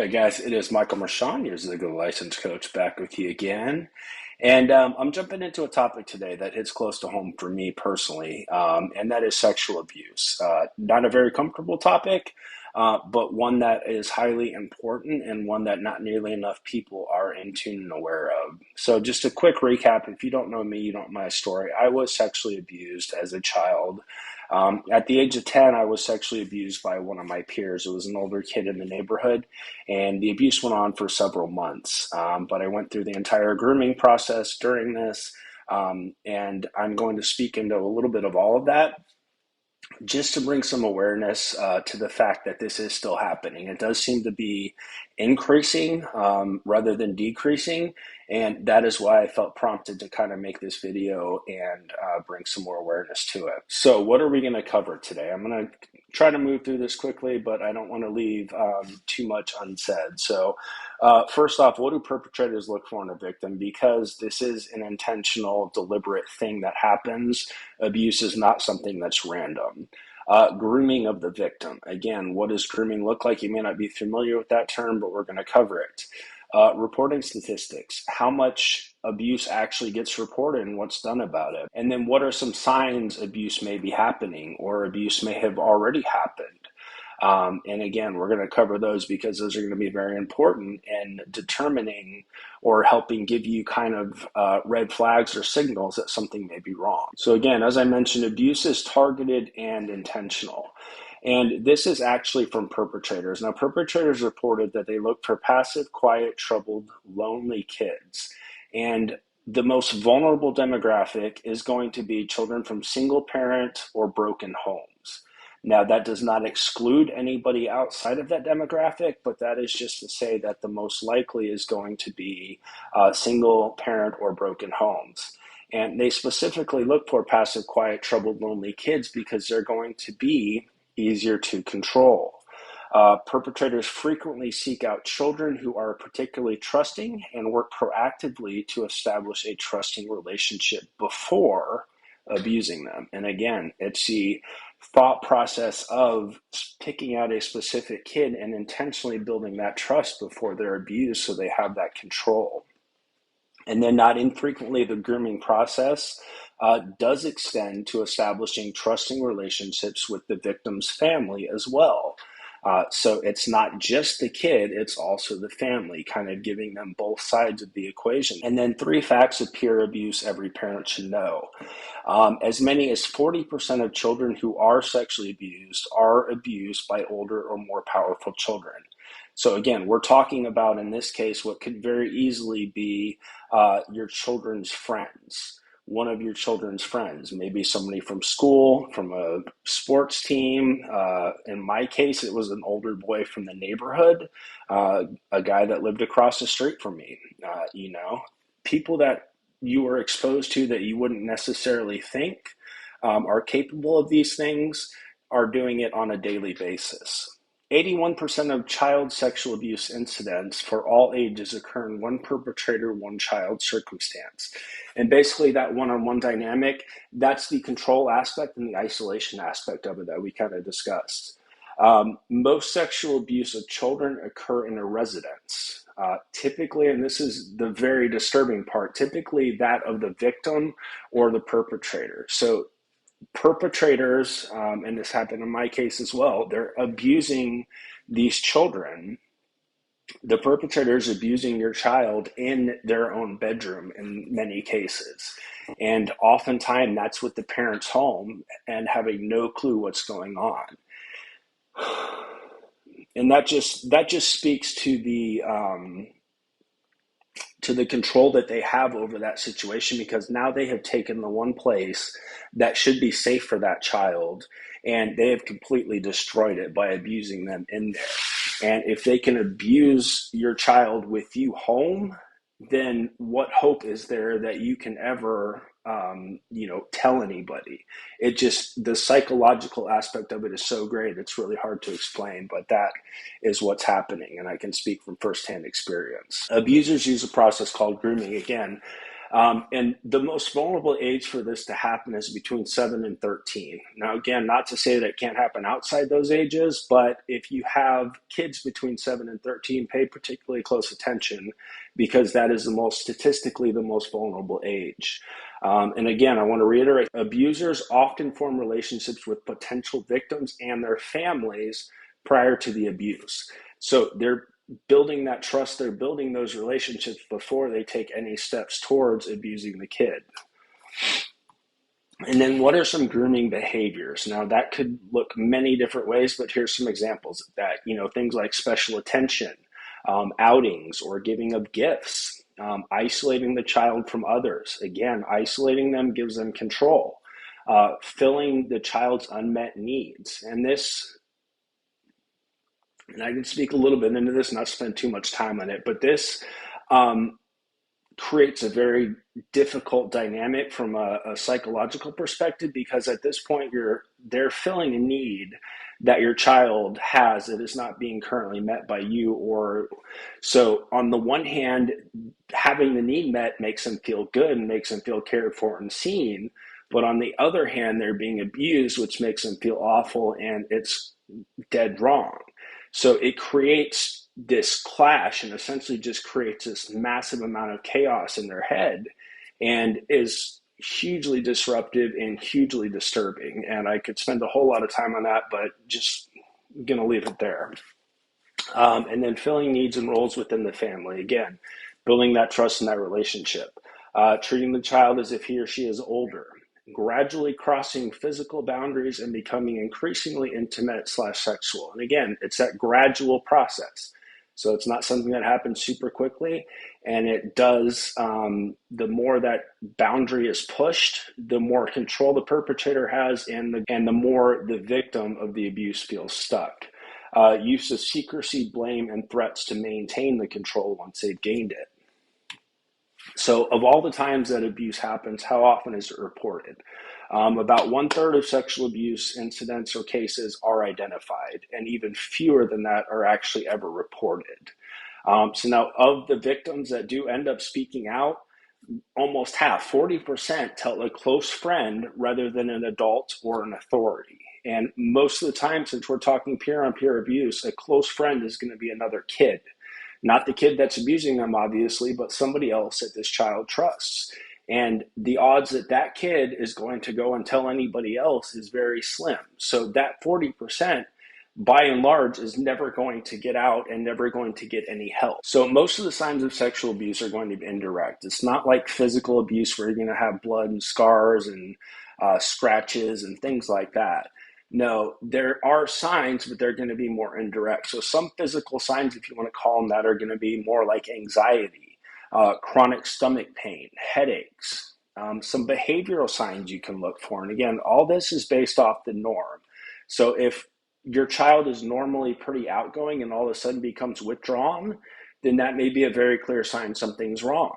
Hey guys, it is Michael Marchand, your Ziggo license coach, back with you again. And I'm jumping into a topic today that hits close to home for me personally, and that is sexual abuse. Not a very comfortable topic, but one that is highly important and one that not nearly enough people are in tune and aware of. So, just a quick recap if you don't know me, you don't know my story. I was sexually abused as a child. At the age of 10, I was sexually abused by one of my peers. It was an older kid in the neighborhood, and the abuse went on for several months. But I went through the entire grooming process during this, and I'm going to speak into a little bit of all of that just to bring some awareness to the fact that this is still happening. It does seem to be increasing rather than decreasing, and that is why I felt prompted to kind of make this video and bring some more awareness to it. So what are we going to cover today? I'm going to try to move through this quickly, but I don't want to leave too much unsaid. So first off, what do perpetrators look for in a victim? Because this is an intentional, deliberate thing that happens. Abuse is not something that's random. Grooming of the victim. Again, what does grooming look like? You may not be familiar with that term, but we're going to cover it. Reporting statistics. How much abuse actually gets reported and what's done about it? And then what are some signs abuse may be happening or abuse may have already happened? And again, we're going to cover those because those are going to be very important in determining or helping give you kind of red flags or signals that something may be wrong. So again, as I mentioned, abuse is targeted and intentional. And this is actually from perpetrators. Now, perpetrators reported that they look for passive, quiet, troubled, lonely kids. And the most vulnerable demographic is going to be children from single parent or broken homes. Now, that does not exclude anybody outside of that demographic, but that is just to say that the most likely is going to be single parent or broken homes. And they specifically look for passive, quiet, troubled, lonely kids because they're going to be easier to control. Perpetrators frequently seek out children who are particularly trusting and work proactively to establish a trusting relationship before abusing them. And again, it's the thought process of picking out a specific kid and intentionally building that trust before they're abused so they have that control. And then not infrequently, the grooming process does extend to establishing trusting relationships with the victim's family as well. So it's not just the kid, it's also the family, kind of giving them both sides of the equation. And then 3 facts of peer abuse every parent should know. As many as 40% of children who are sexually abused are abused by older or more powerful children. So again, we're talking about, in this case, what could very easily be your children's friends. One of your children's friends, maybe somebody from school, from a sports team. In my case, it was an older boy from the neighborhood, a guy that lived across the street from me. People that you were exposed to that you wouldn't necessarily think are capable of these things are doing it on a daily basis. 81% of child sexual abuse incidents for all ages occur in one perpetrator, one child circumstance. And basically that one-on-one dynamic, that's the control aspect and the isolation aspect of it that we kind of discussed. Most sexual abuse of children occur in a residence. Typically, and this is the very disturbing part, typically that of the victim or the perpetrator. So perpetrators, and this happened in my case as well, they're abusing these children. The perpetrator is abusing your child in their own bedroom in many cases. And oftentimes that's with the parents home and having no clue what's going on. And that just speaks to the control that they have over that situation, because now they have taken the one place that should be safe for that child and they have completely destroyed it by abusing them in there. And if they can abuse your child with you home, then what hope is there that you can ever tell anybody? It just, the psychological aspect of it is so great, it's really hard to explain, but that is what's happening, and I can speak from firsthand experience. Abusers use a process called grooming. Again, And the most vulnerable age for this to happen is between 7 and 13. Now, again, not to say that it can't happen outside those ages, but if you have kids between 7 and 13, pay particularly close attention because that is statistically the most vulnerable age. And again, I want to reiterate, abusers often form relationships with potential victims and their families prior to the abuse. So they're building that trust, they're building those relationships before they take any steps towards abusing the kid. And then what are some grooming behaviors? Now that could look many different ways, but here's some examples of that. Things like special attention, outings or giving of gifts, isolating the child from others. Again, isolating them gives them control. Filling the child's unmet needs. And I can speak a little bit into this, not spend too much time on it, but this creates a very difficult dynamic from a psychological perspective, because at this point they're filling a need that your child has that is not being currently met by you. Or so on the one hand, having the need met makes them feel good and makes them feel cared for and seen, but on the other hand, they're being abused, which makes them feel awful, and it's dead wrong. So it creates this clash and essentially just creates this massive amount of chaos in their head and is hugely disruptive and hugely disturbing. And I could spend a whole lot of time on that, but just going to leave it there. And then filling needs and roles within the family. Again, building that trust in that relationship. Treating the child as if he or she is older. Gradually crossing physical boundaries and becoming increasingly intimate / sexual. And again, it's that gradual process. So it's not something that happens super quickly. And it does, the more that boundary is pushed, the more control the perpetrator has and the more the victim of the abuse feels stuck. Use of secrecy, blame, and threats to maintain the control once they've gained it. So of all the times that abuse happens, how often is it reported? About 1/3 of sexual abuse incidents or cases are identified, and even fewer than that are actually ever reported. So now of the victims that do end up speaking out, almost half, 40%, tell a close friend rather than an adult or an authority. And most of the time, since we're talking peer-on-peer abuse, a close friend is going to be another kid. Not the kid that's abusing them, obviously, but somebody else that this child trusts. And the odds that that kid is going to go and tell anybody else is very slim. So that 40%, by and large, is never going to get out and never going to get any help. So most of the signs of sexual abuse are going to be indirect. It's not like physical abuse where you're going to have blood and scars and scratches and things like that. No, there are signs, but they're going to be more indirect. So some physical signs, if you want to call them that, are going to be more like anxiety, chronic stomach pain, headaches, some behavioral signs you can look for. And again, all this is based off the norm. So if your child is normally pretty outgoing and all of a sudden becomes withdrawn, then that may be a very clear sign something's wrong.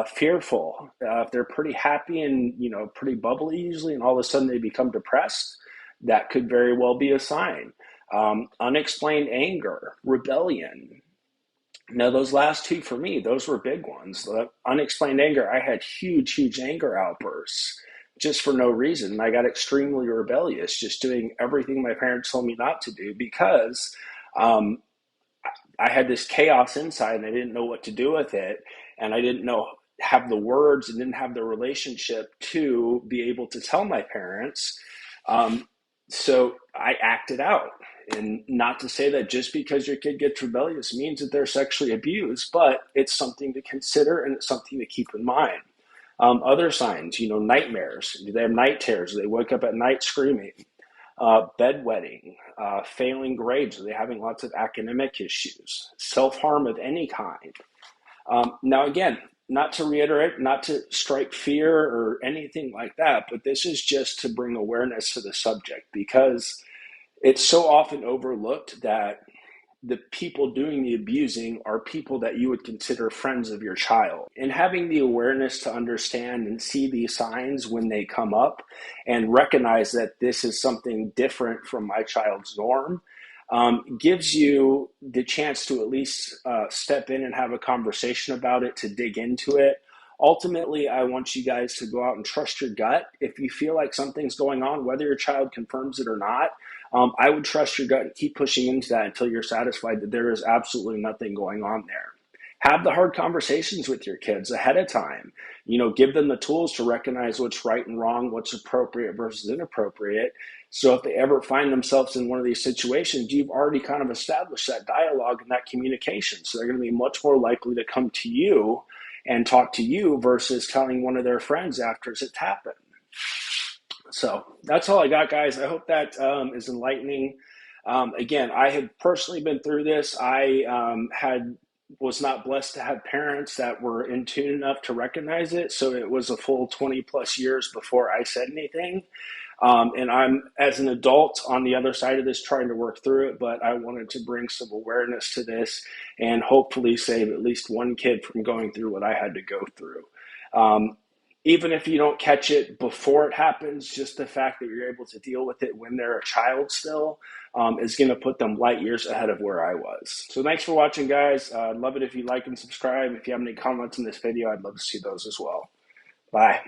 Fearful, if they're pretty happy and pretty bubbly usually, and all of a sudden they become depressed, that could very well be a sign. Unexplained anger, rebellion. Now, those last two for me, those were big ones. The unexplained anger, I had huge anger outbursts just for no reason. I got extremely rebellious, just doing everything my parents told me not to do because I had this chaos inside and I didn't know what to do with it. And I didn't have the words and didn't have the relationship to be able to tell my parents. So I acted out. And not to say that just because your kid gets rebellious means that they're sexually abused, but it's something to consider and it's something to keep in mind. Other signs, nightmares. Do they have night terrors? Do they wake up at night screaming? Bedwetting, failing grades. Are they having lots of academic issues? Self-harm of any kind. Now, again, not to reiterate, not to strike fear or anything like that, but this is just to bring awareness to the subject because it's so often overlooked that the people doing the abusing are people that you would consider friends of your child. And having the awareness to understand and see these signs when they come up and recognize that this is something different from my child's norm gives you the chance to at least step in and have a conversation about it, to dig into it, Ultimately, I want you guys to go out and trust your gut. If you feel like something's going on, whether your child confirms it or not, I would trust your gut and keep pushing into that until you're satisfied that there is absolutely nothing going on there. Have the hard conversations with your kids ahead of time. Give them the tools to recognize what's right and wrong, what's appropriate versus inappropriate. So if they ever find themselves in one of these situations, you've already kind of established that dialogue and that communication. So they're going to be much more likely to come to you and talk to you versus telling one of their friends after it's happened. So that's all I got, guys. I hope that is enlightening. Again, I had personally been through this. I was not blessed to have parents that were in tune enough to recognize it. So it was a full 20 plus years before I said anything. And I'm, as an adult, on the other side of this trying to work through it, but I wanted to bring some awareness to this and hopefully save at least one kid from going through what I had to go through. Even if you don't catch it before it happens, just the fact that you're able to deal with it when they're a child still is going to put them light years ahead of where I was. So thanks for watching, guys. I'd love it if you like and subscribe. If you have any comments in this video, I'd love to see those as well. Bye.